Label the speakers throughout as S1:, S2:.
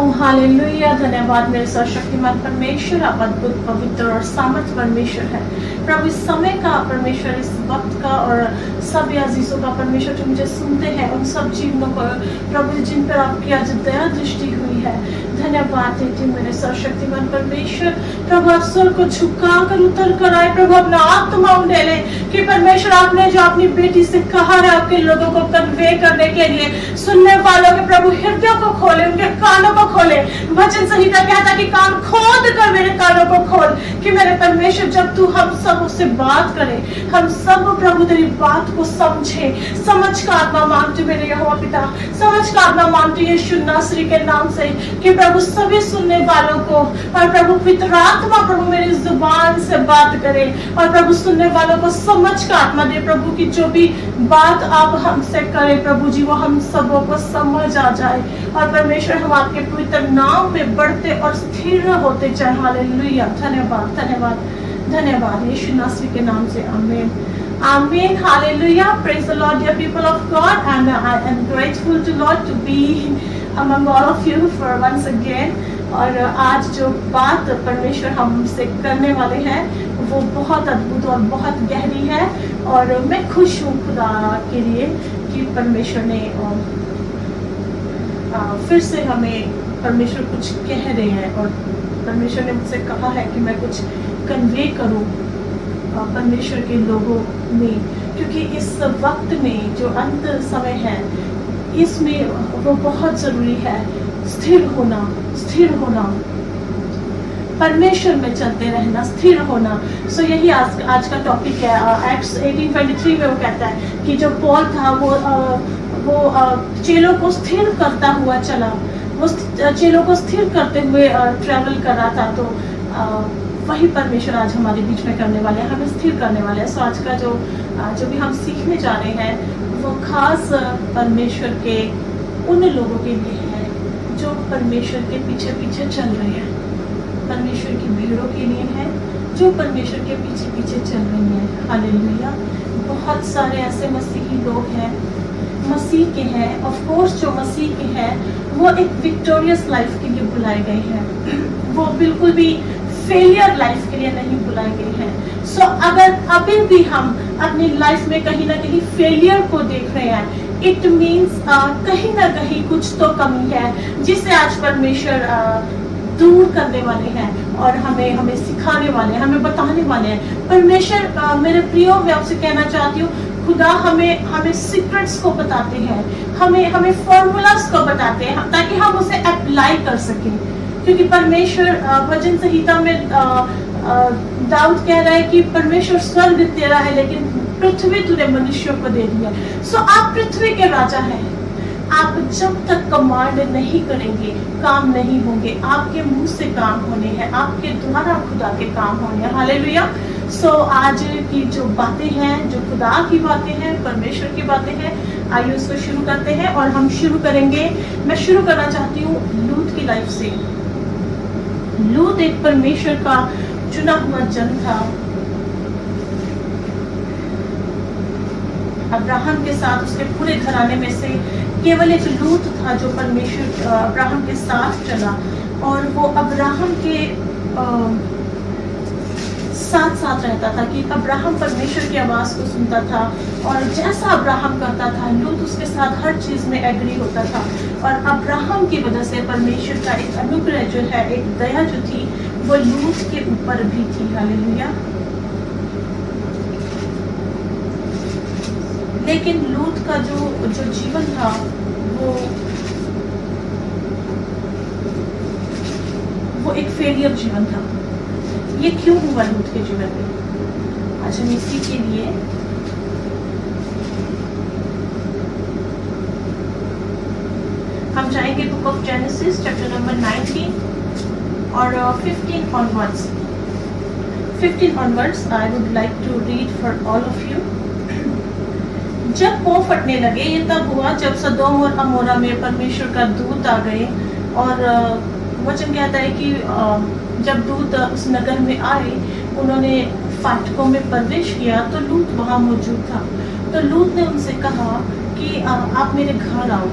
S1: Oh hallelujah, धन्यवाद मेरे सर्वशक्तिमान परमेश्वर, आप अद्भुत पवित्र और सामर्थ परमेश्वर है प्रभु। इस समय का परमेश्वर, इस वक्त का और सब अजीजों का परमेश्वर जो मुझे सुनते हैं उन सब जीवनों को प्रभु जिन पर आपकी आज दया दृष्टि हुई है, धन्यवाद देती हूँ मेरे सर्वशक्तिमान परमेश्वर। प्रभु आप स्वर को झुका कर उतर कर आए प्रभु, अपना आत्मा उन्हें ले कि परमेश्वर आपने जो अपनी बेटी से कहा है आपके लोगों को कन्वे करने के लिए, सुनने वालों के प्रभु हृदयों को खोले, उनके कानों को खोले। वचन संहिता कहता कि कान खोद कर मेरे कानों को खोल कि मेरे परमेश्वर जब तू हम सब उससे बात करे, हम सब प्रभु तेरी बात को समझे। समझ का आत्मा मांगती मेरे यहोवा पिता, समझ का आत्मा मांगती यीशु नासरी के नाम से कि प्रभु सभी सुनने वालों को और प्रभु पवित्र आत्मा प्रभु मेरी जुबान से बात करे और प्रभु सुनने वालों को समझ का आत्मा दे प्रभु की जो भी बात आप हमसे करें प्रभु जी वो हम सबों को समझ आ जाए और परमेश्वर हम आपके पवित्र नाम में बढ़ते और स्थिर होते जाए। हालेलुया, धन्यवाद धन्यवाद धन्यवाद यीशु नासरी के नाम से, आमीन आमीन। Hallelujah, praise the lord dear people of God, and I am grateful to lord to be among all of you for once again। और आज जो बात परमेश्वर हमसे करने वाले हैं वो बहुत अद्भुत और बहुत गहरी है और मैं खुश हूँ खुदा के लिए कि परमेश्वर ने फिर से हमें परमेश्वर कुछ कह रहे हैं और परमेश्वर ने मुझसे कहा है कि मैं कुछ कन्वे करूँ परमेश्वर के लोगों में, क्योंकि इस वक्त में जो अंत समय है इसमें वो बहुत जरूरी है स्थिर होना परमेश्वर में चलते रहना, स्थिर होना। सो यही आज का टॉपिक है। एक्ट्स 18:23 में वो कहता है कि जो पॉल था वो चेलों को स्थिर करता हुआ चला, वो चेलों को स्थिर करते हुए ट्रैवल कर रहा था। तो वही परमेश्वर आज हमारे बीच में करने वाले हैं, हमें स्थिर करने वाले हैं। सो आज का जो भी हम सीखने जा रहे हैं वो खास परमेश्वर के उन लोगों के लिए है जो परमेश्वर के पीछे पीछे चल रहे हैं, परमेश्वर की भीड़ों के लिए है जो परमेश्वर के पीछे पीछे चल रही हैं। हालेलुया, बहुत सारे ऐसे मसीही लोग हैं, मसीह के हैं, ऑफ कोर्स जो मसीह के हैं वो एक विक्टोरियस लाइफ के लिए बुलाए गए हैं, वो बिल्कुल भी फेलियर लाइफ के लिए नहीं बुलाए गए हैं। सो अगर अभी भी हम अपनी लाइफ में कहीं ना कहीं फेलियर को देख रहे हैं, इट मीन्स कहीं ना कहीं कुछ तो कमी है जिसे आज परमेश्वर दूर करने वाले हैं और हमें सिखाने वाले हैं, हमें बताने वाले हैं। परमेश्वर मेरे प्रियो, मैं आपसे कहना चाहती हूँ खुदा हमें सीक्रेट्स को बताते हैं, हमें फॉर्मूलास को बताते हैं ताकि हम उसे अप्लाई कर सकें। क्योंकि परमेश्वर वचन संहिता में दाऊद कह रहा है कि परमेश्वर स्वर्ग तेरा है लेकिन पृथ्वी तूने मनुष्यों को दे दिया। सो आप पृथ्वी के राजा हैं, आप जब तक कमांड नहीं करेंगे काम नहीं होंगे, आपके मुंह से काम होने हैं, आपके द्वारा खुदा के काम होने हैं। हालेलुया। सो आज की जो बातें हैं, जो खुदा की बातें हैं, परमेश्वर की बातें हैं, आइए उसको शुरू करते हैं। और हम शुरू करेंगे, मैं शुरू करना चाहती हूँ लूत की लाइफ से। लूत एक परमेश्वर का चुना हुआ जन था, अब्राहम के साथ उसके पूरे घराने में से केवल एक लूत था जो परमेश्वर अब्राहम के साथ चला और वो अब्राहम के साथ साथ रहता था कि अब्राहम परमेश्वर की आवाज को सुनता था और जैसा अब्राहम करता था लूत उसके साथ हर चीज में एग्री होता था। और अब्राहम की वजह से परमेश्वर का एक अनुग्रह जो है, एक दया जो थी वो लूत के ऊपर भी थी। हालेलुया। लेकिन लूत का जो जीवन था वो एक फेलियर जीवन था। ये क्यों हुआ लूत के जीवन में? आज हम इसी के लिए हम जाएंगे book of genesis chapter number 19 और 15 onwards। 15 onwards I would like to read for all of you। जब पौ फटने लगे, ये तब हुआ जब सदोम और अमोरा में परमेश्वर का दूत आ गए। और वचन कहता है कि जब दूत उस नगर में आए उन्होंने फाटकों में प्रवेश किया तो लूत वहाँ मौजूद था। तो लूत ने उनसे कहा कि आप मेरे घर आओ।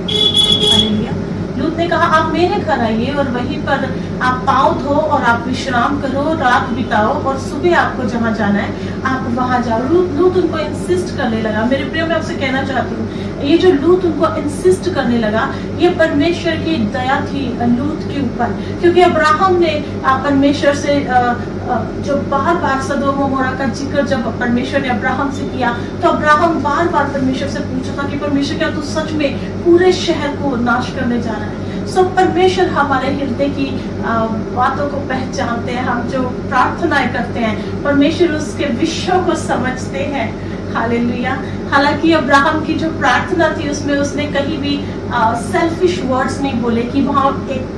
S1: हालेलुया। लूत ने कहा आप मेरे घर आइए और वहीं पर आप पाँव धो और आप विश्राम करो, रात बिताओ और सुबह आपको जहाँ जाना है आप वहां जाओ। लूत उनको इंसिस्ट करने लगा। मेरे प्रियो, मैं आपसे कहना चाहती हूँ, ये जो लूत उनको इंसिस्ट करने लगा, ये परमेश्वर की दया थी लूत के ऊपर, क्योंकि अब्राहम ने परमेश्वर से जो बार बार सदोम और मोरा का जिक्र जब परमेश्वर ने अब्राहम से किया, तो अब्राहम बार बार परमेश्वर से पूछा था कि परमेश्वर क्या तू सच में पूरे शहर को नाश करने जा रहा है। सो परमेश्वर हमारे हृदय की बातों को पहचानते हैं। हम जो प्रार्थनाएं करते हैं परमेश्वर उसके विषयों को समझते हैं। हालेलुया। हालांकि अब्राहम की जो प्रार्थना थी उसमें उसने कहीं भी सेल्फिश वर्ड्स नहीं बोले कि वहाँ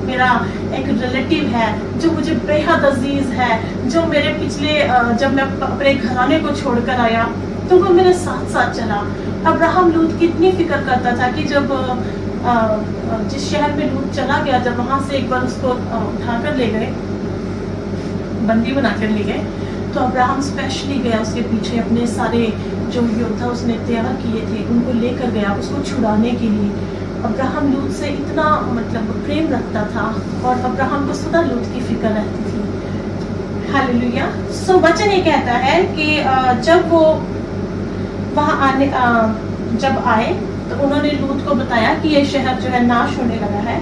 S1: मेरा एक रिलेटिव है जो मुझे बेहद अजीज है, जो मेरे पिछले जब मैं अपने घराने को छोड़कर आया तो वो मेरे साथ साथ चला। अब्राहम लूत की इतनी फिक्र करता था कि जब जिस शहर में लूत चला गया, जब वहां से एक बार उसको उठाकर ले गए, बंदी बनाकर ले गए, तो अब्राहम स्पेशली गया उसके पीछे, अपने सारे जो योद्धा उसने तैयार किए थे उनको लेकर गया उसको छुड़ाने के लिए। अब्राहम लूत से इतना मतलब प्रेम रखता था और अब्राहम को सदा लूत की फिक्र रहती थी। हालेलुया। सो वचन ये कहता है कि जब वो वहां जब आए तो उन्होंने लूत को बताया कि ये शहर जो है नाश होने लगा है।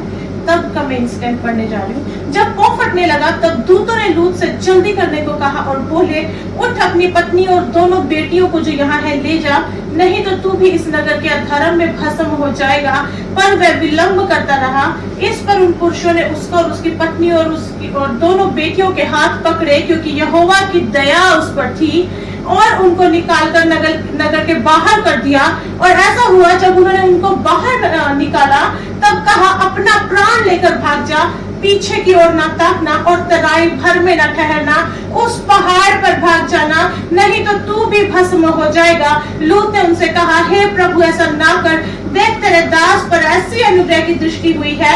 S1: तब का मैं इंसिडेंट पढ़ने जा रही हूँ। जब पौ फटने लगा तब दूतों ने लूत से जल्दी करने को कहा और बोले, उठ अपनी पत्नी और दोनों बेटियों को जो यहाँ है ले जा, नहीं तो तू भी इस नगर के अधर्म में भस्म हो जाएगा। पर वह विलंब करता रहा। इस पर उन पुरुषों ने उसको और उसकी पत्नी और उसकी और दोनों बेटियों के हाथ पकड़े, क्योंकि यहोवा की दया उस पर थी, और उनको निकालकर नगर के बाहर कर दिया। और ऐसा हुआ जब उन्होंने उनको बाहर निकाला तब कहा, अपना प्राण लेकर भाग जा, पीछे की ओर ना ताकना और तराई भर में न ठहरना, उस पहाड़ पर भाग जाना, नहीं तो तू भी भस्म हो जाएगा। लूत ने उनसे कहा, हे प्रभु ऐसा ना कर, देख तेरे दास पर ऐसी अनुग्रह की दृष्टि हुई है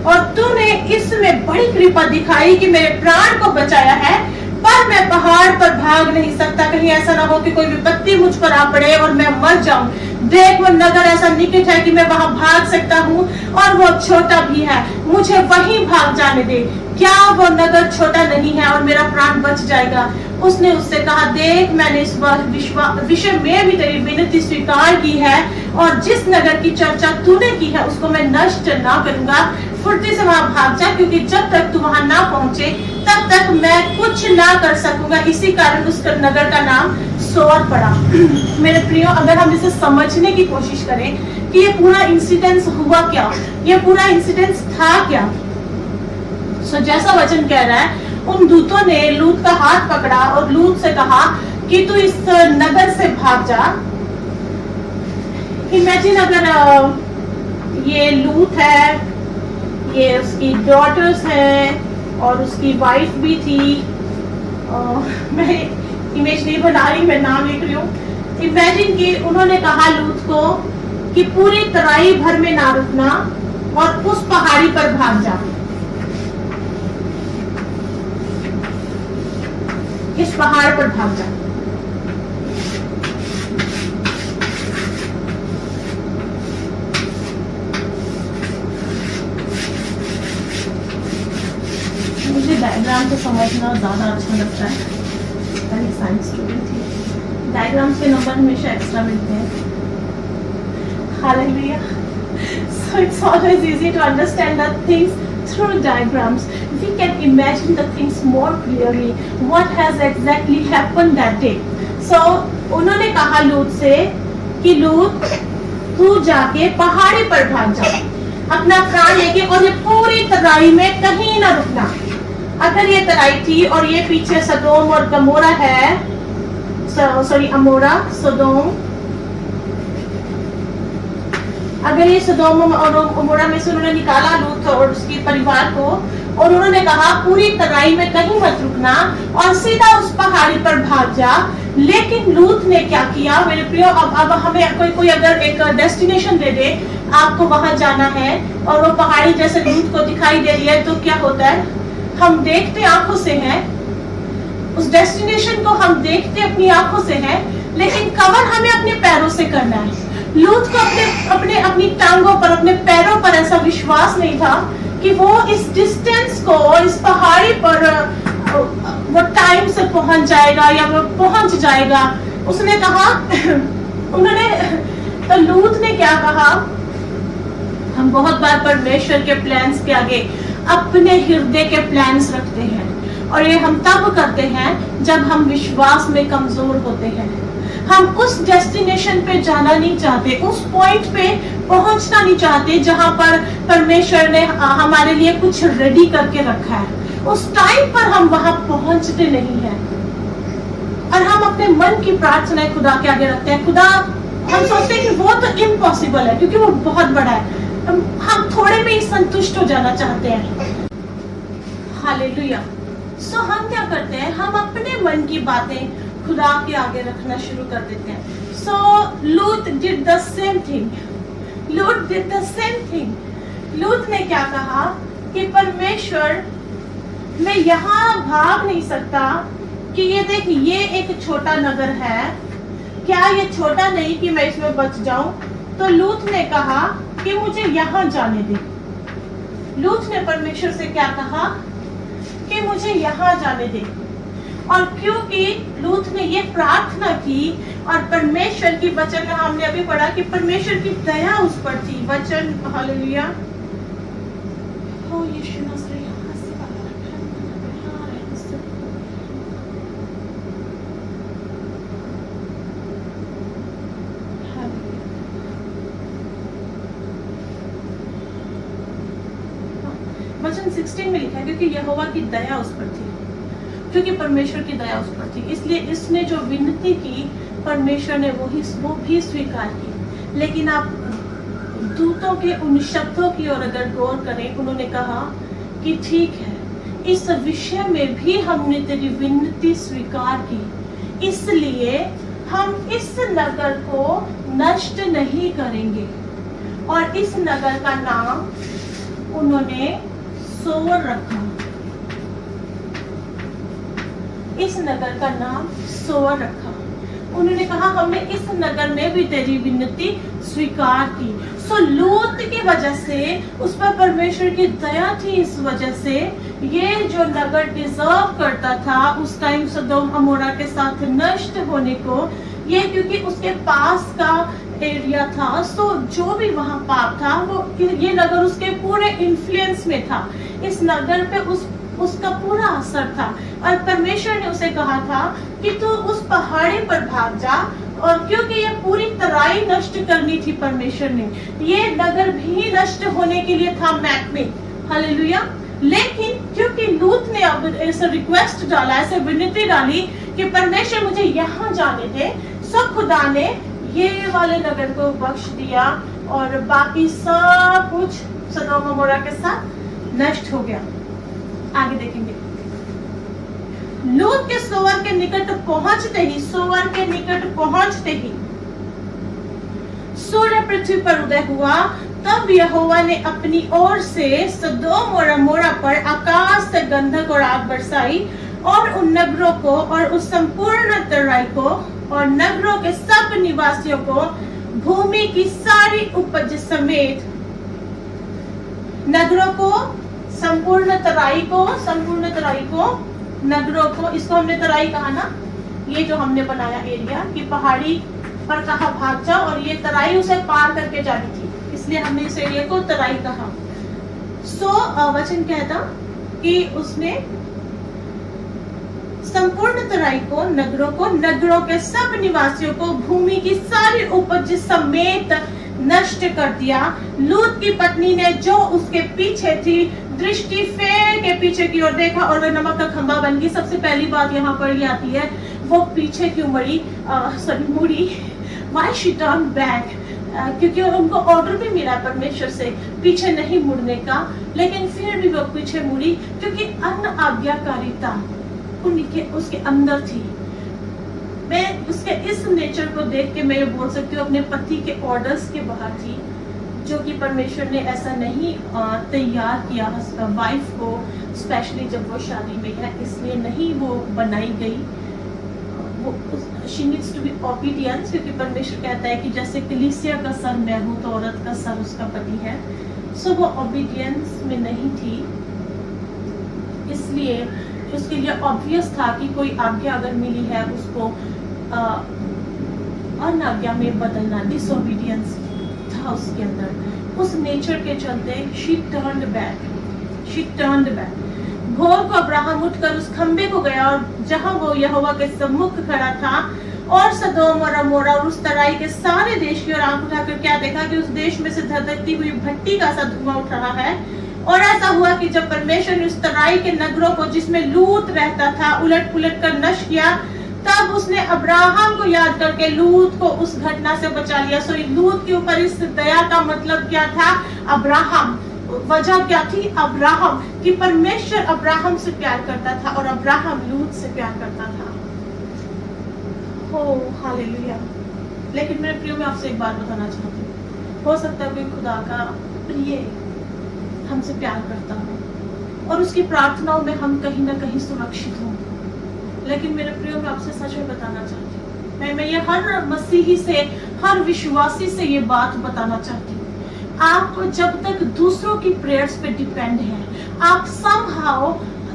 S1: और तूने इसमें बड़ी कृपा दिखाई कि मेरे प्राण को बचाया है, पर मैं पहाड़ पर भाग नहीं सकता, कहीं ऐसा ना हो कि कोई विपत्ति मुझ पर आ पड़े और मैं मर जाऊं। देख वो नगर ऐसा निकट है कि मैं वहां भाग सकता हूँ और वो छोटा भी है, मुझे वहीं भाग जाने दे। क्या वो नगर छोटा नहीं है और मेरा प्राण बच जाएगा? उसने उससे कहा, देख मैंने इस विषय में भी तेरी विनती स्वीकार की है और जिस नगर की चर्चा तूने की है उसको मैं नष्ट ना करूंगा। फुर्ती से वहां भाग जा, क्योंकि जब तक तू वहां ना पहुंचे तब तक मैं कुछ ना कर सकूंगा। इसी कारण उस नगर का नाम सोर पड़ा। मेरे प्रियो, अगर हम इसे समझने की कोशिश करें कि ये पूरा इंसिडेंस हुआ क्या, ये पूरा इंसिडेंस था क्या, सो जैसा वचन कह रहा है, उन दूतों ने लूत का हाथ पकड़ा और लूत से कहा कि तू इस नगर से भाग जा। इमेजिन अगर ये लूत है, ये उसकी डॉटर्स हैं और उसकी वाइफ भी थी, मैं इमेज नहीं बना रही, मैं नाम लिख रही हूँ। इमेजिन कि उन्होंने कहा लूत को कि पूरी तराई भर में ना रुकना और उस पहाड़ी पर भाग जा, इस पहाड़ पर भाग जा। मुझे डायग्राम को समझना ज्यादा अच्छा लगता है। पहले साइंस स्टूडेंट थी, डायग्राम्स के नंबर हमेशा एक्स्ट्रा मिलते हैं। Hallelujah. So it's always easy to understand the things through diagrams. We can imagine the things more clearly, what has exactly happened that day. So उन्होंने कहा लूत से कि लूत तू जाके पहाड़ी पर भाग जा, अपना प्राण लेके, और ये पूरी तराई में कहीं ना रुकना। अगर ये तराई थी और ये पीछे सदोम और गमोरा है, सॉरी अमोरा, सदोम, अगर ये सदोम और अमोरा में से उन्होंने निकाला लूत और उसके परिवार को, और उन्होंने कहा पूरी तराई में कहीं मत रुकना और सीधा उस पहाड़ी पर भाग जा, लेकिन लूत ने क्या किया मेरे प्रियो? अब हमें कोई अगर एक डेस्टिनेशन दे दे, आपको वहां जाना है और वो पहाड़ी जैसे लूत को दिखाई दे रही है, तो क्या होता है? हम देखते आंखों से हैं, उस डेस्टिनेशन को हम देखते अपनी आंखों से हैं, लेकिन कवर हमें अपने पैरों से करना है। लूत को अपनी टांगों पर, अपने पैरों पर ऐसा विश्वास नहीं था कि वो इस डिस्टेंस को, इस पहाड़ी पर वो टाइम से पहुंच जाएगा या वो पहुंच जाएगा। उसने कहा तो लूत ने क्या कहा, हम बहुत बार परमेश्वर के प्लान्स के आगे अपने हृदय के प्लान्स रखते हैं, और ये हम तब करते हैं जब हम विश्वास में कमजोर होते हैं। हम उस डेस्टिनेशन पे जाना नहीं चाहते, उस पॉइंट पे पहुंचना नहीं चाहते जहां पर परमेश्वर ने हमारे लिए कुछ रेडी करके रखा है। उस टाइम पर हम वहां पहुंचते नहीं हैं, और हम अपने मन की प्रार्थनाएं खुदा के आगे रखते हैं। खुदा, हम सोचते हैं कि वो तो इम्पॉसिबल है क्योंकि वो बहुत बड़ा है, हम थोड़े में ही संतुष्ट हो जाना चाहते हैं। हालेलुया। सो हम क्या करते हैं, हम अपने मन की बातें खुदा के आगे रखना शुरू कर देते हैं। सो लूत डिड द सेम थिंग। लूत डिड द सेम थिंग। लूत ने क्या कहा कि परमेश्वर, मैं यहाँ भाग नहीं सकता कि ये देख, ये एक छोटा नगर है, क्या ये छोटा नहीं कि मैं इसमें बच जाऊं? तो लूत ने कहा कि मुझे यहां जाने दे। लूत ने परमेश्वर से क्या कहा कि मुझे यहां जाने दे। और क्योंकि लूत ने ये प्रार्थना की, और परमेश्वर की वचन में हमने अभी पढ़ा कि परमेश्वर की दया उस पर थी। वचन, हालेलुया, हो यीशु नासरी। वचन 16 में लिखा है, क्योंकि यहोवा की दया उस पर थी, क्योंकि परमेश्वर की दया उस पर थी, इसलिए इसने जो विनती की परमेश्वर ने वो भी स्वीकार की। लेकिन आप दूतों के उन शब्दों की ओर अगर गौर करें, उन्होंने कहा कि ठीक है, इस विषय में भी हमने तेरी विनती स्वीकार की, इसलिए हम इस नगर को नष्ट नहीं करेंगे। और इस नगर का नाम उन्होंने सोर रखा। इस नगर का नाम सोर रखा। उन्होंने कहा हमने इस नगर में भी तेरी विनती स्वीकार की। सो लूत की वजह से, उस पर परमेश्वर की दया थी, इस वजह से ये जो नगर डिजर्व करता था उस टाइम सदोम अमोरा के साथ नष्ट होने को, ये क्योंकि उसके पास का एरिया था, सो जो भी वहां पाप था वो, ये नगर उसके पूरे इन्फ्लुएंस में था। इस नगर पे उसका पूरा असर था, और परमेश्वर ने उसे कहा था कि तू उस पहाड़ी पर भाग जा। और क्योंकि ये पूरी तराई नष्ट करनी थी परमेश्वर ने, ये नगर भी नष्ट होने के लिए था मैप में। हालेलुया। लेकिन क्योंकि लूत ने अब ऐसा रिक्वेस्ट डाला, ऐसे विनती डाली कि परमेश्वर मुझे यहाँ जाने दे, सो खुदा ने ये वाले नगर को बख्श दिया, और बाकी सब कुछ सदोम अमोरा के साथ नष्ट हो गया। आगे देखेंगे। लूत के सोवर के निकट पहुंचते ही, सोवर के निकट पहुंचते ही सूर्य पृथ्वी पर उदय हुआ। तब यहोवा ने अपनी ओर से सदोम और अमोरा पर आकाश से गंधक और आग बरसाई, और उन नगरों को और उस संपूर्ण तराई को और नगरों के सब निवासियों को, भूमि की सारी उपज समेत, नगरों को, संपूर्ण तराई को, नगरों को, इसको हमने तराई कहा ना, ये जो हमने बनाया एरिया कि पहाड़ी पर कहा भाग जाओ, और ये तराई उसे पार करके जानी थी, इसलिए हमने इस एरिया को तराई कहा। सो वचन कहता कि उसने संपूर्ण तराई को, नगरों के सब निवासियों को, भूमि की सारी उपज समेत नष्ट कर दिया। लूत की पत्नी ने जो उसके पीछे थी, दृष्टि फेर के पीछे की ओर देखा, और वह नमक का खंभा बन गई। सबसे पहली बात यहाँ पर ये आती है, वो पीछे क्यों मुड़ी? Why she turned back? क्योंकि उनको ऑर्डर भी मिला परमेश्वर से पीछे नहीं मुड़ने का, लेकिन फिर भी वो पीछे मुड़ी, क्योंकि अनाज्ञाकारिता उनके उसके अंदर थी। मैं उसके इस नेचर को देख के मैं ये बोल सकती हूँ, अपने पति के ऑर्डर्स के बाहर थी, जो कि परमेश्वर ने ऐसा नहीं तैयार किया वाइफ को, स्पेशली जब वो शादी में है, इसलिए नहीं वो बनाई गई। She needs to be obedience, क्योंकि परमेश्वर कहता है कि जैसे कलीसिया का सर मैं हूँ तो औरत का सर उसका पति है। सो वो ओबीडियंस में नहीं थी, इसलिए उसके लिए ऑब्वियस था कि कोई आज्ञा अगर मिली है उसको अनाज्ञा में बदलना। डिसोबीडियंस था उसके अंदर, उस नेचर के चलते शी टर्न्ड बैक। भोर को अब्राहम उठकर उस खंबे को गया और जहां वो यहोवा के सम्मुख खड़ा था और सदोम और अमोरा और उस तराई के सारे देश की ओर आंख उठाकर क्या देखा कि उस देश में से धधकती हुई भट्टी का सा धुआं उठ रहा है। और ऐसा हुआ कि जब परमेश्वर ने उस तराई के नगरों को जिसमें लूत रहता था उलट पुलट कर नष्ट किया, तब उसने अब्राहम को याद करके लूत को उस घटना से बचा लिया। सो लूत के ऊपर इस दया का मतलब क्या था? अब्राहम। वजह क्या थी? अब्राहम, कि परमेश्वर अब्राहम से प्यार करता था और अब्राहम लूत से प्यार करता था। हो हालेलुया। लेकिन मेरे प्रियो, मैं आपसे एक बात बताना चाहती हूँ, हो सकता है कोई खुदा का प्रिय हमसे प्यार करता हो और उसकी प्रार्थनाओं में हम कहीं ना कहीं सुरक्षित हों, लेकिन मेरे प्रियो, मैं आपसे सच में बताना चाहती हूँ, मैं ये हर मसीही से, हर विश्वासी से ये बात बताना चाहती हूँ, आप जब तक दूसरों की प्रेयर्स पे डिपेंड हैं, आप समहाउ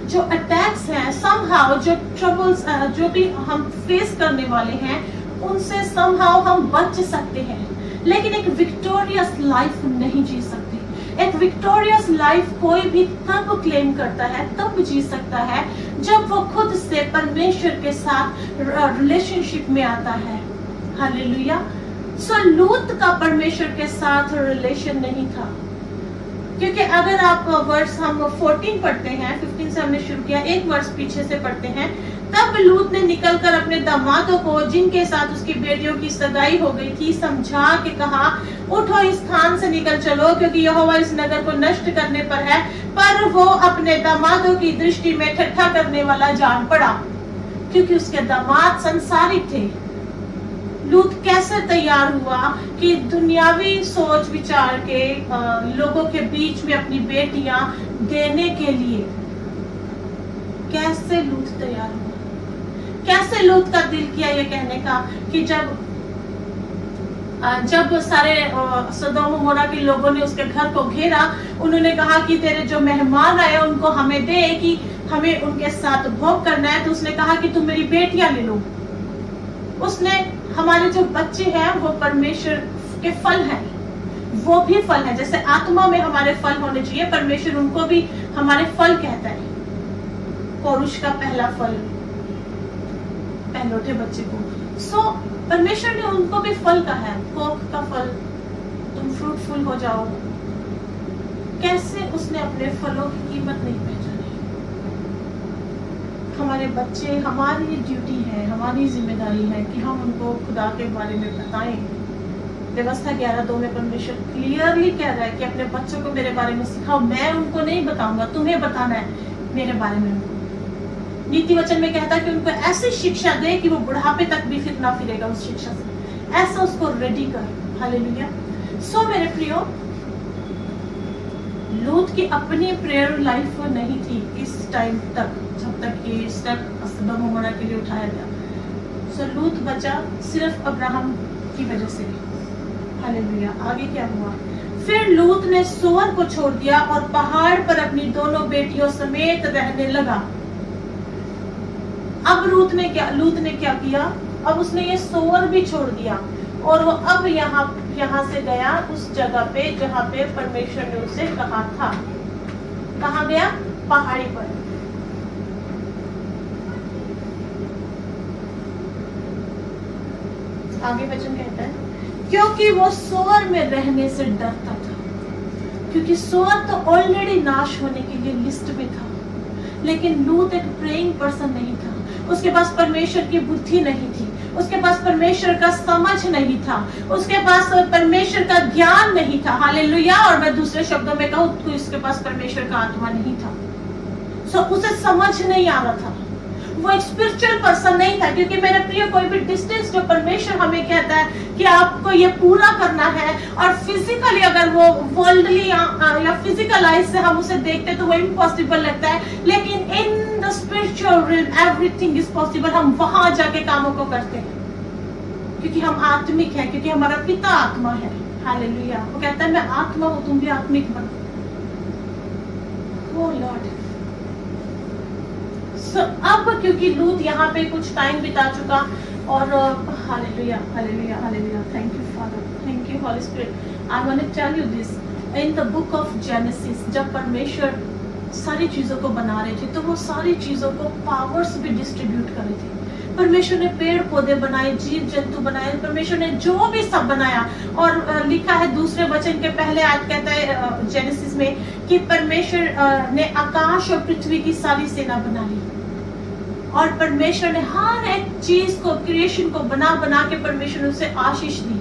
S1: जो अटैक्स हैं, समहाउ जो ट्रबल्स जो भी हम फेस करने वाले हैं, उनसे समहाउ हम बच सकते हैं, लेकिन एक विक्टोरियस लाइफ नहीं जी सकते। एक विक्टोरियस लाइफ कोई भी तब क्लेम करता है, तब जी सकता है जब वो खुद से परमेश्वर के साथ रिलेशनशिप में आता है। हालेलुया। सो लूत का परमेश्वर के साथ रिलेशन नहीं था, क्योंकि अगर आप वर्ष हम 14 पढ़ते हैं, 15 से हमने शुरू किया, एक वर्ष पीछे से पढ़ते हैं, तब लूत ने निकलकर अपने दामादों को जिनके साथ उसकी बेटियों की सगाई हो गई थी समझा के कहा, उठो इस स्थान से निकल चलो, क्योंकि यहोवा इस नगर को नष्ट करने पर है। पर वो अपने दामादों की दृष्टि में ठट्ठा करने वाला जान पड़ा, क्योंकि उसके दामाद संसारिक थे। लूत कैसे तैयार हुआ कि दुनियावी सोच विचार के लोगों के बीच में अपनी बेटियां देने के लिए, कैसे लूत तैयार हुआ? कैसे लूत का दिल किया ये कहने का कि जब सारे सदोम अमोरा के लोगों ने उसके घर को घेरा, उन्होंने कहा कि तेरे जो मेहमान आए उनको हमें दे, कि हमें उनके साथ भोग करना है। तो उसने कहा कि तुम मेरी बेटियां ले लो। उसने, हमारे जो बच्चे हैं वो परमेश्वर के फल हैं, वो भी फल है, जैसे आत्मा में हमारे फल होने चाहिए, परमेश्वर उनको भी हमारे फल कहता है। पौरुष का पहला फल पहलौठे बच्चे को, सो परमेश्वर ने उनको भी फल कहा है, कोक का फल, तुम फ्रूटफुल हो जाओ। कैसे उसने अपने फलों की कीमत नहीं पहचानी? हमारे बच्चे, हमारी ड्यूटी है, हमारी जिम्मेदारी है कि हम उनको खुदा के बारे में बताएं। व्यवस्था 11:2 में परमेश्वर क्लियरली कह रहा है कि अपने बच्चों को मेरे बारे में सिखाओ। मैं उनको नहीं बताऊंगा, तुम्हें बताना है मेरे बारे में। नीति वचन में कहता है कि उनको ऐसी शिक्षा दे कि वो बुढ़ापे तक भी फिर ना फिरेगा उस शिक्षा से, ऐसा उसको रेडी कर। हालेलुया। सो मेरे प्रियो, लूत की अपनी प्रेयर लाइफ नहीं थी इस टाइम तक, जब तक ये स्टेप सदोम अमोरा के लिए उठाया गया। सो लूत बचा सिर्फ अब्राहम की वजह से। हालेलुया। आगे क्या हुआ? फिर लूत ने सोअर को छोड़ दिया और पहाड़ पर अपनी दोनों बेटियों समेत रहने लगा। अब लूत ने क्या किया? अब उसने ये सोअर भी छोड़ दिया और वो अब यहाँ से गया उस जगह पे जहाँ पे परमेश्वर ने उसे कहा था। कहाँ गया? पहाड़ी पर। आगे वचन कहता है, क्योंकि वो सोअर में रहने से डरता था, क्योंकि सोअर तो ऑलरेडी नाश होने के लिए लिस्ट में था, लेकिन लूत एक प्रेइंग पर्सन नहीं था। उसके पास परमेश्वर की बुद्धि नहीं थी, उसके पास परमेश्वर का समझ नहीं था, उसके पास परमेश्वर का ज्ञान नहीं था। हालेलुया। और मैं दूसरे शब्दों में कहूँ तो इसके पास परमेश्वर का आत्मा नहीं था। सो उसे समझ नहीं आ रहा था, वो एक स्पिरिचुअल पर्सन नहीं था, क्योंकि मेरे प्रिय कोई भी डिस्टेंस जो परमेश्वर हमें कहता है कि आपको ये पूरा करना है, और फिजिकली अगर वो वर्ल्डली या फिजिकल आइज से हम उसे देखते तो वो इम्पॉसिबल लगता है, लेकिन in the spiritual realm everything is possible. हम वहां जाके कामों को करते हैं क्योंकि हम आत्मिक हैं, क्योंकि हमारा पिता आत्मा है। हालेलुया। वो कहता है मैं आत्मा हूं, तुम भी आत्मिक बनो। ओ लॉर्ड। अब क्योंकि लूत यहाँ पे कुछ टाइम बिता चुका, और hallelujah hallelujah hallelujah, thank you father, thank you holy spirit. I want to tell you this, in the book of Genesis जब परमेश्वर सारी चीजों को बना रहे थे तो वो सारी चीजों को पावर्स भी डिस्ट्रीब्यूट कर रहे थे। परमेश्वर ने पेड़ पौधे बनाए, जीव जंतु बनाए, परमेश्वर ने जो भी सब बनाया। और लिखा है दूसरे वचन के पहले आज कहता है जेनेसिस में कि परमेश्वर ने आकाश और पृथ्वी की सारी सेना बना ली, और परमेश्वर ने हर एक चीज को, क्रिएशन को बना बना के परमेश्वर ने उसे आशीष दी।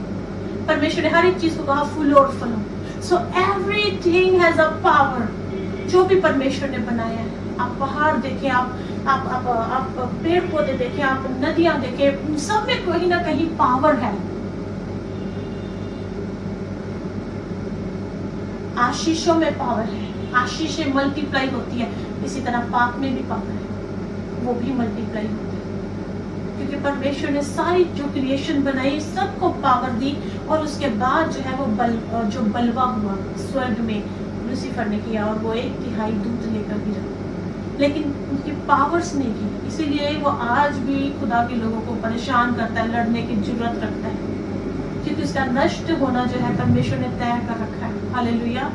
S1: परमेश्वर ने हर एक चीज को कहा फूलो और फलो। So everything has a power. जो भी परमेश्वर ने बनाया है, आप पहाड़ देखें, आप पेड़ पौधे देखें, आप नदियां देखें, सब में कहीं ना कहीं पावर है। आशीषों में पावर है, आशीषें मल्टीप्लाई होती है, इसी तरह पाप में भी पावर है, वो भी मल्टीप्लाई होता है, क्योंकि परमेश्वर ने सारी जो क्रिएशन बनाई सबको पावर दी। और उसके बाद जो है वो जो बलवा हुआ स्वर्ग में लूसीफर ने किया, और वो 1/3 दूध लेकर गिरा, लेकिन उनकी पावर्स नहीं की। इसीलिए वो आज भी खुदा के लोगों को परेशान करता है, लड़ने की जरूरत रखता है, क्योंकि उसका नष्ट होना जो है परमेश्वर ने तय कर रखा है। हालेलुया।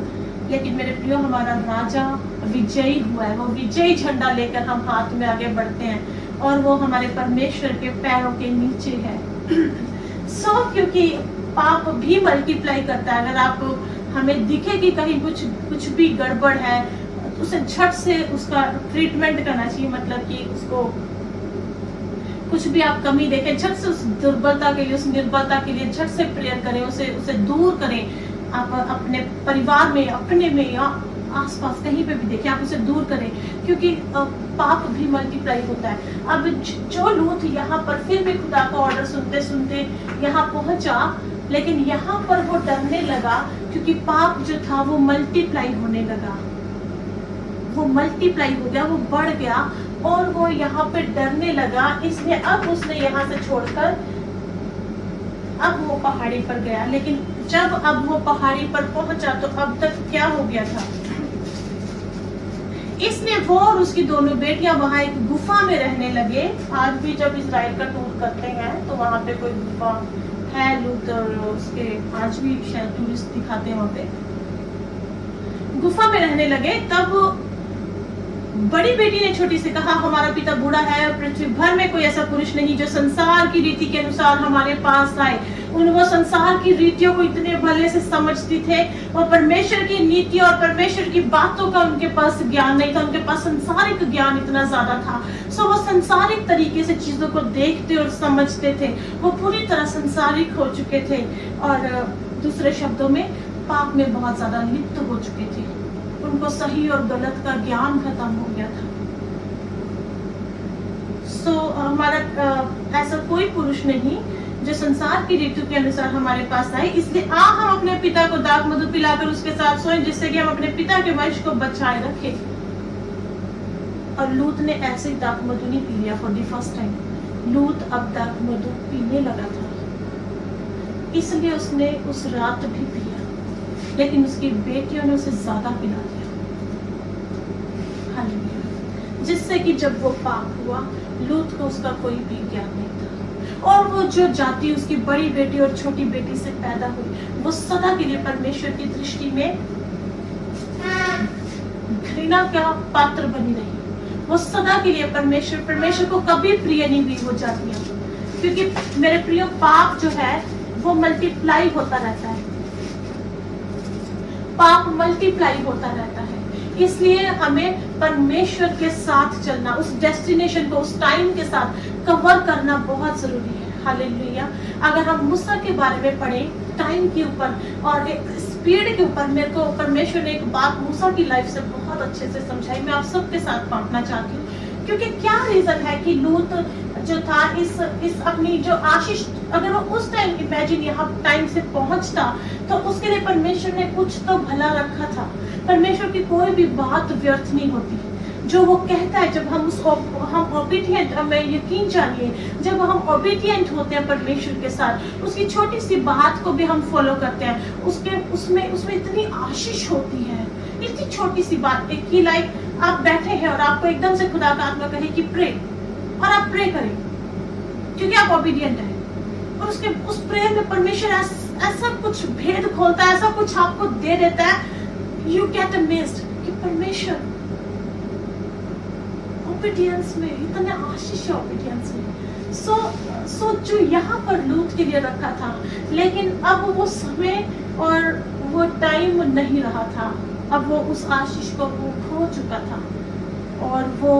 S1: लेकिन मेरे प्रियो, हमारा राजा विजयी हुआ है, वो विजयी झंडा लेकर हम हाथ में आगे बढ़ते हैं, और वो हमारे परमेश्वर के पैरों के नीचे है। क्योंकि पाप भी मल्टीप्लाई करता है। अगर आप हमें दिखे कि कहीं कुछ भी गड़बड़ है, उसे झट से उसका ट्रीटमेंट करना चाहिए, मतलब कि उसको कुछ भी आप कमी देखें, झट से उस दुर्बलता के लिए, उस निर्बलता के लिए झट से प्रेयर करें, उसे दूर करें। आप अपने परिवार में, अपने में, या आसपास कहीं पे भी देखें, आप उसे दूर करें, क्योंकि पाप भी मल्टीप्लाई होता है। अब जो लूत यहाँ पर फिर भी खुदा का ऑर्डर सुनते सुनते यहाँ पहुंचा, लेकिन यहाँ पर वो डरने लगा, क्योंकि पाप जो था वो मल्टीप्लाई होने लगा, वो मल्टीप्लाई हो गया, वो बढ़ गया, और वो यहाँ पे डरने लगा। इसलिए अब उसने यहाँ से छोड़कर अब वो पहाड़ी पर गया। लेकिन जब अब वो पहाड़ी पर पहुंचा तो अब तक क्या हो गया था, इसने वो और उसकी दोनों बेटियां वहां एक गुफा में रहने लगे। आज भी जब इजराइल का टूर करते हैं तो वहां पे कोई गुफा है, लूत और उसके आज भी शायद टूरिस्ट दिखाते हैं, वहां पे गुफा में रहने लगे। तब बड़ी बेटी ने छोटी से कहा, हमारा पिता बूढ़ा है, पृथ्वी भर में कोई ऐसा पुरुष नहीं जो संसार की रीति के अनुसार हमारे पास आए। वो संसार की रीतियों को इतने भले से समझती थे, और परमेश्वर की नीति और परमेश्वर की बातों का उनके पास ज्ञान नहीं था, उनके पास संसारिक ज्ञान इतना ज्यादा था। वो संसारिक तरीके से चीजों को देखते और समझते थे, वो पूरी तरह संसारिक हो चुके थे, और दूसरे शब्दों में पाप में बहुत ज्यादा लिप्त हो चुके थे। उनको सही और गलत का ज्ञान खत्म हो गया था। हमारा ऐसा कोई पुरुष नहीं जो संसार की रीति के अनुसार हमारे पास आए, इसलिए हम अपने पिता को दाख मधु पिलाकर उसके साथ सोएं, जिससे कि हम अपने पिता के वंश को बचाए रखें। और लूत ने ऐसे ही दाख मधु नहीं पी लिया फॉर द फर्स्ट टाइम। लूत अब दाख मधु पीने लगा था, इसलिए उसने उस रात भी पिया, लेकिन उसकी बेटियों ने उसे ज्यादा पिला दिया। जिससे कि जब वो पाप हुआ, लूत को उसका कोई भी ज्ञान नहीं था, और वो जो जाति उसकी बड़ी बेटी और छोटी बेटी से पैदा हुई, वो सदा के लिए परमेश्वर की दृष्टि में घृणा का पात्र बनी रही। वो सदा के लिए परमेश्वर को कभी प्रिय नहीं हुई वो जातियां, क्योंकि मेरे प्रिय, पाप जो है वो मल्टीप्लाई होता रहता है, पाप मल्टीप्लाई होता रहता है। इसलिए हमें परमेश्वर के साथ चलना, उस डेस्टिनेशन को उस टाइम के साथ कवर करना बहुत जरूरी है। हालेलुया। अगर हम मूसा के बारे में पढ़ें, टाइम के ऊपर और एक स्पीड के ऊपर, मेरे को परमेश्वर ने एक बात मूसा की लाइफ से बहुत अच्छे से समझाई, मैं आप सबके साथ बांटना चाहती हूँ। क्योंकि क्या रीजन है कि लूत जो था इस अपनी जो आशीष, अगर वो उस टाइम इमेजिन यहाँ टाइम से पहुंचता तो उसके लिए परमेश्वर ने कुछ तो भला रखा था। परमेश्वर की कोई भी बात व्यर्थ नहीं होती। जो वो कहता है, जब हम ओबीडिएंट, हमें यकीन जानिए, जब हम ओबीडिएंट होते हैं परमेश्वर के साथ, उसकी छोटी सी बात को भी हम फॉलो करते हैं, उसमें इतनी आशीष होती है। इतनी छोटी सी बात की, लाइक आप बैठे हैं और आपको एकदम से खुदा का आत्मा कहे कि प्रे, और आप प्रे करें क्योंकि आप ओबीडिएंट हैं, और उस प्रेयर में परमेश्वर ऐसा कुछ भेद खोलता है, ऐसा कुछ आपको दे देता है, यू गेट अमेज्ड कि परमेश्वर ओबीडियंस में इतने आशीष है, ओबीडियंस में। सो जो यहाँ पर लूत के लिए रखा था, लेकिन अब वो समय और वो टाइम नहीं रहा था। अब वो उस आशीष को वो खो चुका था, और वो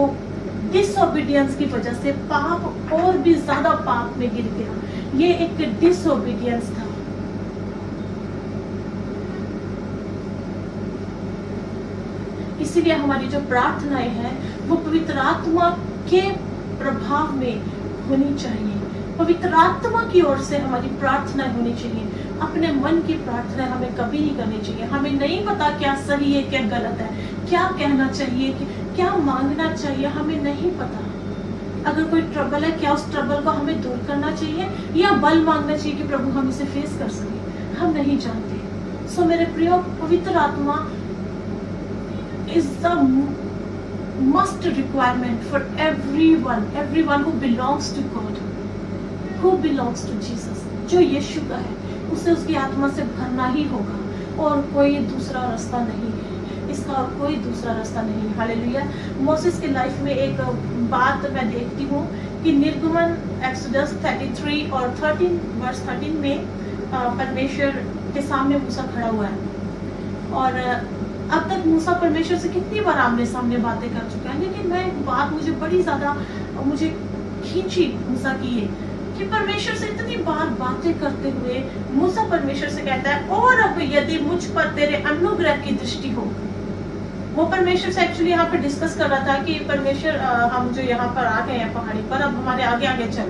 S1: डिसओबीडियंस की वजह से पाप और भी ज्यादा पाप में गिर गया। ये एक डिसओबीडियंस था। इसीलिए हमारी जो प्रार्थनाएं हैं वो पवित्र आत्मा के प्रभाव में होनी चाहिए। पवित्र आत्मा की ओर से हमारी प्रार्थना होनी चाहिए। अपने मन की प्रार्थना हमें कभी नहीं करनी चाहिए। हमें नहीं पता क्या सही है क्या गलत है, क्या कहना चाहिए, क्या मांगना चाहिए, हमें नहीं पता। अगर कोई ट्रबल है, क्या उस ट्रबल को हमें दूर करना चाहिए या बल मांगना चाहिए कि प्रभु हम इसे फेस कर सके, हम नहीं जानते। सो मेरे प्रियो, पवित्र आत्मा is the must requirement for everyone who belongs to God, who belongs to Jesus। जो यीशु का है उसे उसकी आत्मा से भरना ही होगा, और कोई दूसरा रास्ता नहीं है, इसका और कोई दूसरा रास्ता नहीं है। हालेलुया। मोसेस के लाइफ में एक बात मैं देखती हूँ कि निर्गमन एक्सोडस 33 और 13 में परमेश्वर के सामने मूसा खड़ा हुआ है, और अब तक मूसा परमेश्वर से कितनी बार आमने सामने बातें कर चुका है, लेकिन मैं एक बात मुझे बड़ी ज्यादा मुझे खींची मूसा की है कि परमेश्वर से इतनी बार बातें करते हुए मूसा परमेश्वर से कहता है, और अब यदि मुझ पर तेरे अनुग्रह की दृष्टि हो। वो परमेश्वर से एक्चुअली यहाँ पे डिस्कस कर रहा था कि परमेश्वर हम जो यहाँ पर आ गए हैं पहाड़ी पर, अब हमारे आगे आगे चल।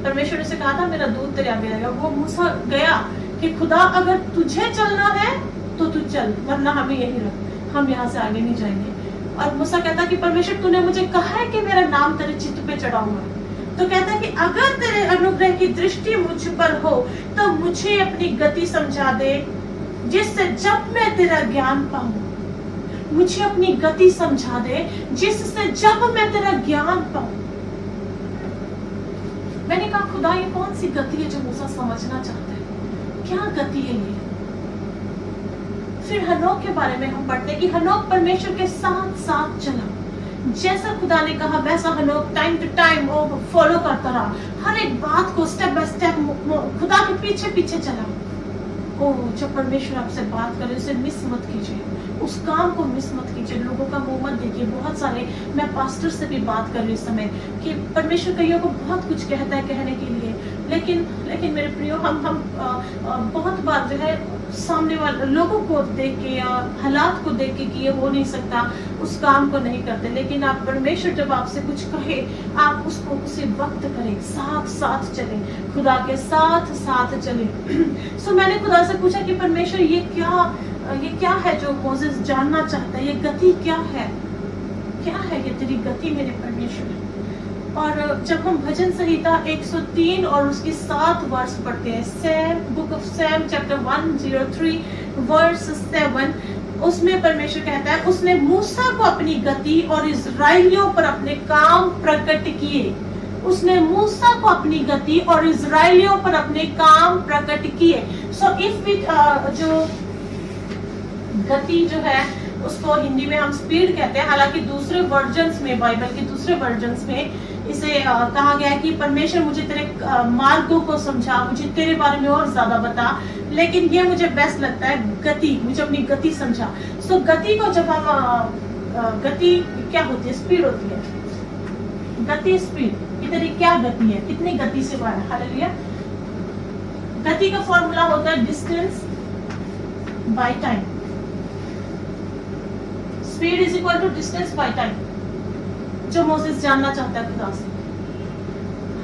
S1: परमेश्वर ने से कहा था मेरा दूत तेरे आगे रहेगा। वो मूसा गया कि खुदा अगर तुझे चलना है तो तू चल, वरना हमें यही रख, हम यहाँ से आगे नहीं जाएंगे। और मूसा कहता कि परमेश्वर तूने मुझे कहा है कि मेरा नाम तेरे चित्त पे चढ़ाऊंगा, तो कहता है कि अगर तेरे अनुग्रह की दृष्टि मुझ पर हो तो मुझे अपनी गति समझा दे, जिससे जब मैं तेरा ज्ञान पाऊं। मुझे अपनी गति समझा दे जिससे जब मैं तेरा ज्ञान पाऊं। मैंने कहा खुदा ये कौन सी गति है जो मूसा समझना चाहता है, क्या गति है ये। फिर हनोक के बारे में हम पढ़ते हैं कि हनोक परमेश्वर के साथ साथ चला, जैसा खुदा ने कहा वैसा हनोक टाइम टू टाइम वो फॉलो करता रहा, हर एक बात को स्टेप बाय स्टेप खुदा के पीछे पीछे चला। ओ जब परमेश्वर आपसे बात करे उसे मिस मत कीजिए, उस काम को मिस मत कीजिए, लोगों का मुंह मत देखिए। बहुत सारे, मैं पास्टर से भी बात कर रही हूँ इस समय कि परमेश्वर कईयों को बहुत कुछ कहता है कहने के लिए, लेकिन मेरे प्रियो हम बहुत बार जो है सामने वाले लोगों को देख के या हालात को देख के कि ये हो नहीं सकता, उस काम को नहीं करते। लेकिन आप परमेश्वर जब आपसे कुछ कहे आप उसको उसी वक्त करें, साथ साथ चलें, खुदा के साथ साथ चलें। सो मैंने खुदा से पूछा कि परमेश्वर ये क्या है जो मोसेस जानना चाहता है, ये गति क्या है ये तेरी गति मेरे परमेश्वर। और जब हम भजन संहिता 103 और उसकी 7 वर्ष पढ़ते हैं, psalm book of psalm chapter 103 verse 7, उसमें परमेश्वर कहता है उसने मूसा को अपनी गति और इजराइलियों पर अपने काम प्रकट किए। उसने मूसा को अपनी गति और इजराइलियों पर अपने काम प्रकट किए। सो इफ वी जो गति जो है उसको हिंदी में हम स्पीड कहते हैं, हालांकि दूसरे वर्जन्स में, बाइबल के दूसरे वर्जन्स में इसे कहा गया है कि परमेश्वर मुझे तेरे मार्गों को समझा, मुझे तेरे बारे में और ज्यादा बता। लेकिन ये मुझे बेस्ट लगता है गति, मुझे अपनी गति समझा। सो गति को जब हम गति क्या होती है, स्पीड होती है, गति स्पीड। ये तेरी क्या गति है, कितनी गति से बढ़ा है। हालेलुया। गति का फॉर्मूला होता है distance by time. Speed is equal to distance by time. जो मोसेस जानना चाहता है खुदा से।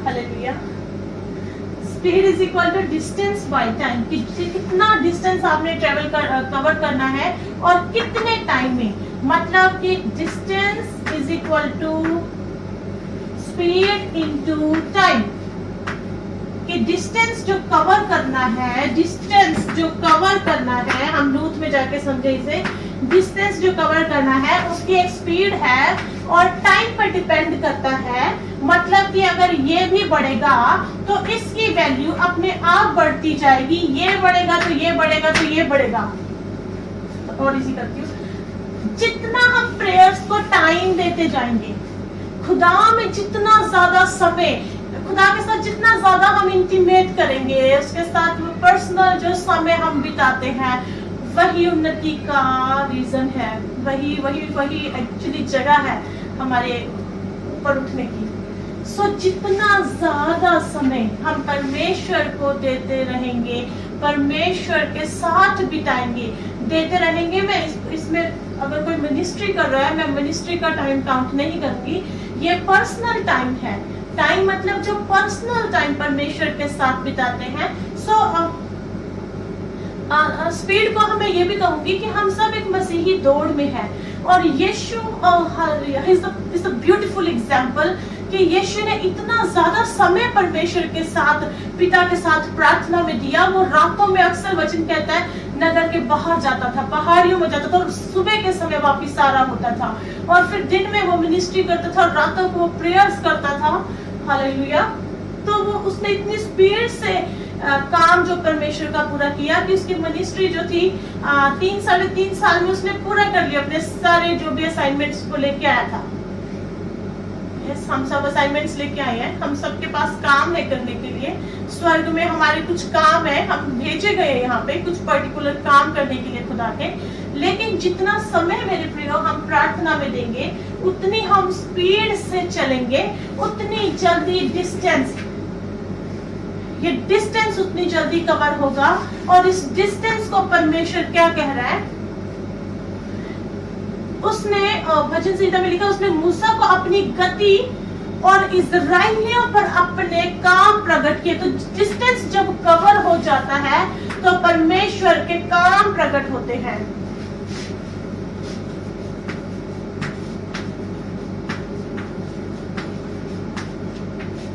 S1: Hallelujah. Speed is equal to distance by time, कि कितना डिस्टेंस आपने कवर करना है और कितने टाइम में, मतलब कि distance is equal to speed into time, कि डिस्टेंस जो कवर करना है, डिस्टेंस जो कवर करना है, हम रूट में जाके समझे इसे, डिस्टेंस जो कवर करना है उसकी एक स्पीड है और टाइम पर डिपेंड करता है। मतलब कि अगर ये भी बढ़ेगा तो इसकी वैल्यू अपने आप बढ़ती जाएगी, ये बढ़ेगा तो ये बढ़ेगा तो ये बढ़ेगा। और इसी करती हूँ, जितना हम प्रेयर्स को टाइम देते जाएंगे, खुदा में जितना ज्यादा समय, खुदा के साथ जितना ज्यादा हम इंटीमेट करेंगे, उसके साथ पर्सनल जो समय हम बिताते हैं, वही उन्नति का रीजन है, वही वही वही एक्चुअली जगह है हमारे ऊपर उठने की। सो जितना ज्यादा समय हम परमेश्वर को देते रहेंगे, परमेश्वर के साथ बिताएंगे, देते रहेंगे। मैं इसमें अगर कोई मिनिस्ट्री कर रहा है, मैं मिनिस्ट्री का टाइम काउंट नहीं करती, ये पर्सनल टाइम है। टाइम मतलब जो पर्सनल टाइम परमेश्वर के साथ बिताते हैं। सो स्पीड को हमें ये भी कहूंगी कि हम सब एक मसीही दौड़ में है, और यीशु इज अ ब्यूटीफुल एग्जांपल कि यीशु ने इतना ज्यादा समय परमेश्वर के साथ, पिता के साथ प्रार्थना में दिया। वो रातों में, अक्सर वचन कहता है, नगर के बाहर जाता था, पहाड़ियों में जाता था, और सुबह के समय वापिस आ रहा होता था, और फिर दिन में वो मिनिस्ट्री करता था, और रातों को वो प्रेयर्स करता था। हालेलुया। तो वो उसने इतनी स्पीड से काम जो परमेश्वर का पूरा किया कि उसकी मिनिस्ट्री जो थी 3-3.5 साल में उसने पूरा कर लिया, अपने सारे जो भी असाइनमेंट्स को लेके आया था। यस, हम सब असाइनमेंट्स लेके आए हैं, हम सबके पास काम है करने के लिए। स्वर्ग में हमारे कुछ काम है, हम भेजे गए यहाँ पे कुछ पर्टिकुलर काम करने के लिए खुदा के। लेकिन जितना समय मेरे प्रियो हम प्रार्थना में देंगे, उतनी हम स्पीड से चलेंगे, उतनी जल्दी ये डिस्टेंस उतनी जल्दी कवर होगा। और इस डिस्टेंस को परमेश्वर क्या कह रहा है, उसने भजन संहिता में लिखा, उसने मूसा को अपनी गति और इस्राएलियों पर अपने काम प्रकट किए। तो डिस्टेंस जब कवर हो जाता है तो परमेश्वर के काम प्रकट होते हैं।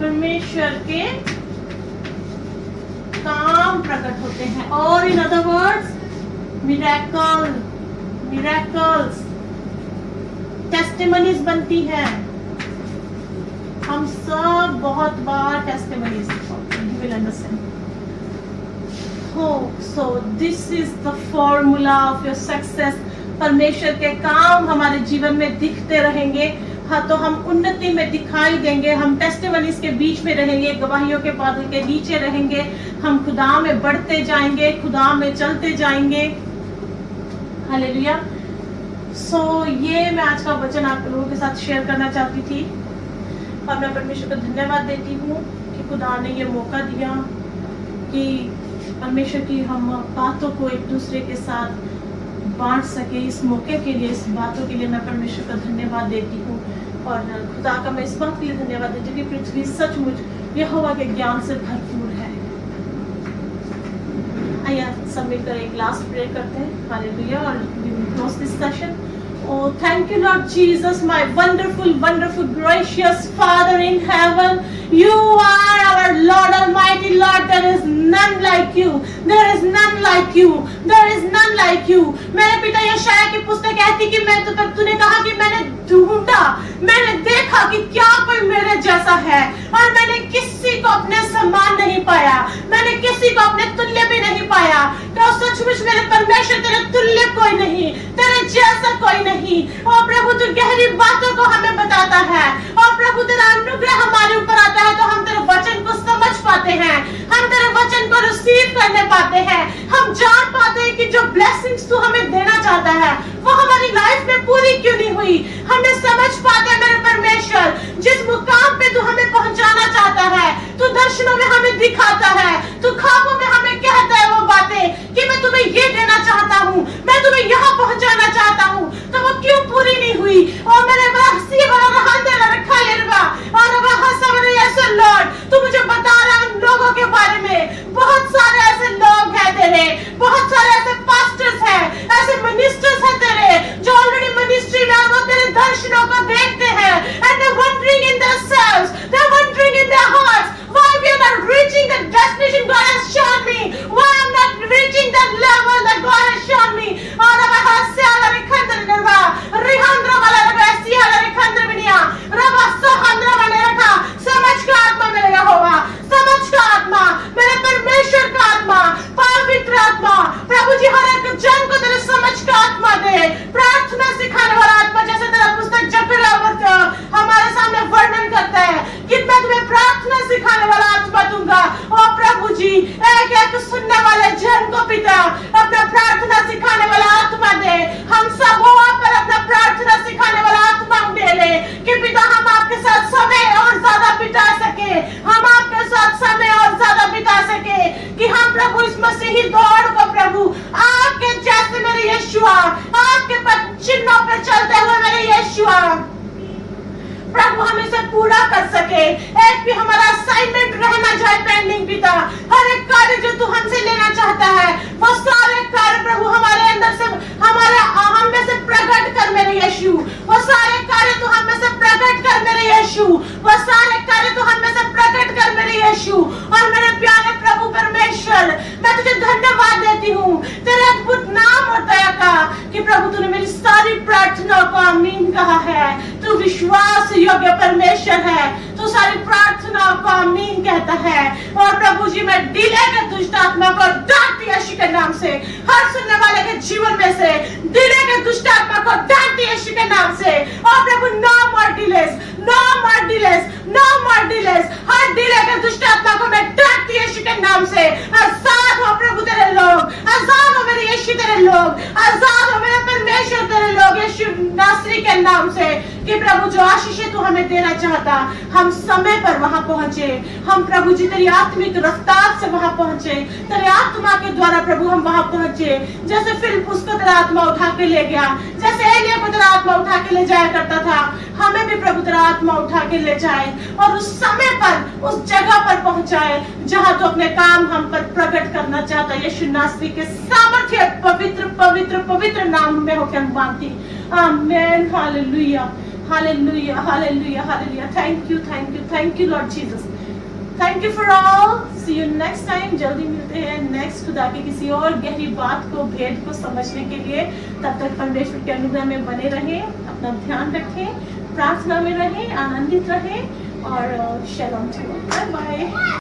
S1: परमेश्वर के काम प्रकट होते हैं, और in other words miracles, testimonies बनती है। हम सब बहुत बार testimonies, you will understand. So this is the formula of your success. परमेश्वर के काम हमारे जीवन में दिखते रहेंगे। हाँ, तो हम उन्नति में दिखाई देंगे, हम टेस्टिमनीज के बीच में रहेंगे, गवाहियों के बादल के नीचे रहेंगे, हम खुदा में बढ़ते जाएंगे, खुदा में चलते जाएंगे। हालेलुया। सो ये मैं आज का वचन आप लोगों के साथ शेयर करना चाहती थी, और मैं परमेश्वर को धन्यवाद देती हूँ कि खुदा ने ये मौका दिया कि परमेश्वर की हम बातों को एक दूसरे के साथ बांट सके। इस मौके के लिए, इस बातों के लिए मैं परमेश्वर का धन्यवाद देती हूँ, और खुदा का मैं इस बात के लिए धन्यवाद देती हूँ कि पृथ्वी सचमुच यहोवा के ज्ञान से भरपूर है। आइए सब मिलकर एक लास्ट प्रेयर करते हैं। हालेलुया। और we will close this session. Oh, thank you, Lord Jesus, my wonderful, wonderful, gracious Father in heaven. You are our Lord Almighty, Lord. There is none like you. There is none like you. There is none like you. मेरे पिता यशाया की पुस्तक कहती कि तूने कहा कि मैंने ढूंढा, मैंने देखा कि क्या कोई मेरे जैसा है, और मैंने किसी को अपने समान नहीं पाया, मैंने किसी को अपने तुल्य भी नहीं पाया। तो सचमुच मेरे परमेश्वर, तेरे तुल्य कोई नहीं, तेरे जैसा कोई नहीं। और प्रभु तू गहरी बातों को हमें बताता है, और प्रभु तेरा अनुग्रह हमारे ऊपर आता है तो हम तेरे वचन को समझ पाते हैं, हम तेरे वचन को रिसीव करने पाते हैं, हम जान पाते हैं कि जो ब्लेसिंग्स तू हमें देना चाहता है वो हमारी लाइफ में पूरी क्यों नहीं हुई। हमें समझ पाते हैं मेरे परमेश्वर, जिस मुकाम पे तू हमें पहुंचाना चाहता है, तू दर्शनों में हमें दिखाता है, तू ख्वाबों में हमें कहता है वो बातें कि मैं तुम्हें ये देना चाहता हूँ, मैं तुम्हें यहाँ पहुंचाना चाहता हूँ, तो वो क्यों पूरी नहीं हुई। और मेरे दर्शनों को देखते हैं, and they're wondering in themselves, they're wondering in their hearts, why we are not reaching the destination God has shown me, why I'm not reaching that level that God has shown me. और अब हास्याला रिखंद्र निर्वा रिहंद्र वाला रबैसियाला रिखंद्र बिनिया रबा सहंद्र वाले रखा समझ का आत्मा मेरे यहोवा, समझ का आत्मा, मेरे परमेश्वर का आत्मा, पवित्र आत्मा, प्रभु जी हर एक जन को तेरे समझ का आत्मा दे, प्रार्थना सिखाने वाला आत्मा, जैसे तेरा पुस्तक जकरिया हमारे सामने वर्णन करता है कि मैं तुम्हें प्रार्थना सिखाने वाला आत्मा दूंगा। ओ प्रभु जी, एक एक सुनने वाले जन को पिता अपना प्रार्थना सिखाने वाला आत्मा दे, हम सब वहां पर अपना प्रार्थना सिखाने वाला आत्मा ले कि पिता हम आपके साथ समय और ज्यादा बिता सके, हम आपके साथ समय और ज्यादा बिता सके, कि हम प्रभु इस मसीही दौड़ को प्रभु आपके जैसे मेरे यीशुआ, आपके चिन्हों पे चलते हुए मेरे यीशुआ प्रभु हम इसे पूरा कर सके, एक भी हमारा असाइनमेंट रह ना जाए पेंडिंग पिता, हर एक कार्य जो तू हमसे लेना चाहता है वो सारे कार्य प्रभु हमारे अंदर से हमारे हम में से प्रकट कर मेरे यीशु, वो सारे कार्य तू हम में से प्रकट कर मेरे यीशु, वो सारे कार्य तू हम में से प्रकट कर मेरे यीशु। और मेरे प्यारे प्रभु परमेश्वर, मैं तुझे धन्यवाद देती हूँ तेरे अद्भुत नाम और दया का कि प्रभु तूने मेरी सारी प्रार्थना को आमीन कहा है, तू विश्वास योग्य परमेश्वर है, तू सारी प्रार्थनाओं को आमीन कहता है। और प्रभु जी मैं डिले के दुष्ट आत्मा को डांटती यीशु के नाम से, हर सुनने वाले के जीवन में से डिले के दुष्ट आत्मा को डांटती यीशु के नाम से। और प्रभु नो मोर डिलेस, नो मोर डिलेस, नो मोर डिलेस, हर डिले के दुष्ट आत्मा को मैं डांटती यीशु के नाम से। आजाद हो प्रभु तेरे लोग, आजाद हो मेरे यीशु तेरे लोग, आजाद हो मेरे परमेश्वर तेरे लोग यीशु नासरी के नाम से, कि प्रभु जो आशीष तू हमें देना चाहता हम समय पर वहां पहुंचे, हम प्रभु जी तेरी आत्मिक रफ्तार से वहां पहुंचे, तेरे आत्मा के द्वारा प्रभु हम वहां पहुंचे, जैसे फिलिप उसको तेरा आत्मा उठा के ले गया, जैसे एलिया को तेरा आत्मा उठा के ले जाया करता था, हमें भी प्रभु तेरा आत्मा उठा के ले जाए और उस समय पर उस जगह पर पहुंचाए जहां तू अपने काम हम पर प्रकट करना चाहता है। यीशु नासरी के सामर्थ्य पवित्र पवित्र पवित्र नाम में होकर हम मांगती, आमीन, hallelujah hallelujah hallelujah hallelujah. Thank you lord Jesus, thank you for all. See you next time, जल्दी मिलते हैं नेक्स्ट खुदा की किसी और गहरी बात को, भेद को समझने के लिए। तब तक परमेश्वर के अनुग्रह में बने रहें, अपना ध्यान रखें, प्रार्थना में रहें, आनंदित रहें और शलोम। Bye bye.